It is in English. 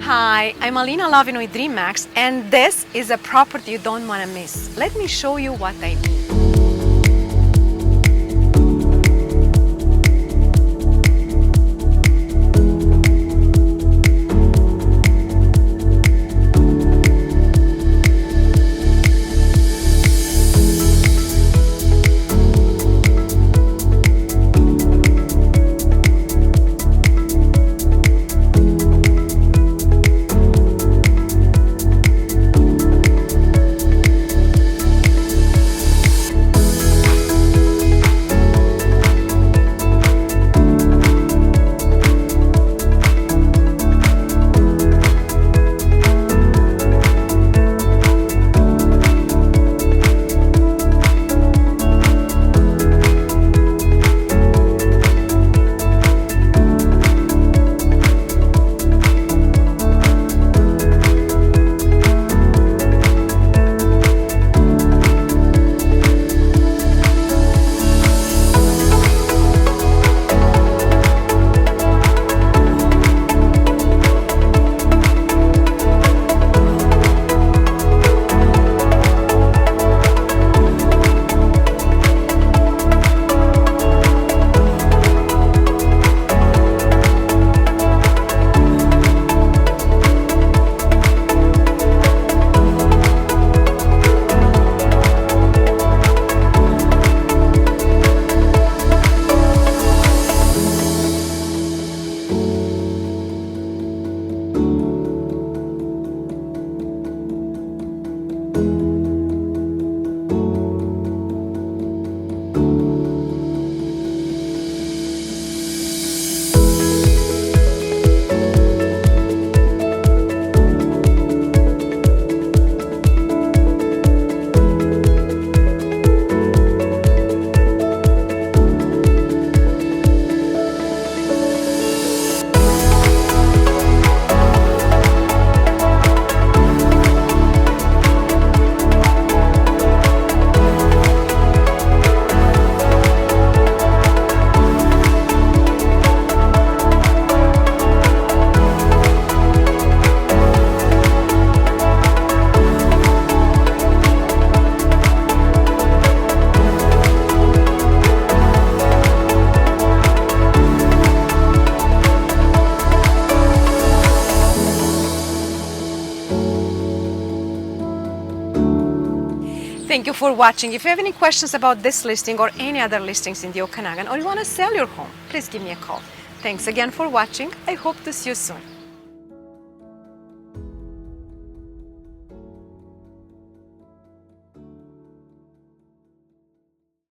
Hi, I'm Alina Lovin with DreamMax, and this is a property you don't want to miss. Let me show you what I mean. Thank you for watching. If you have any questions about this listing or any other listings in the Okanagan, or you want to sell your home, please give me a call. Thanks again for watching. I hope to see you soon.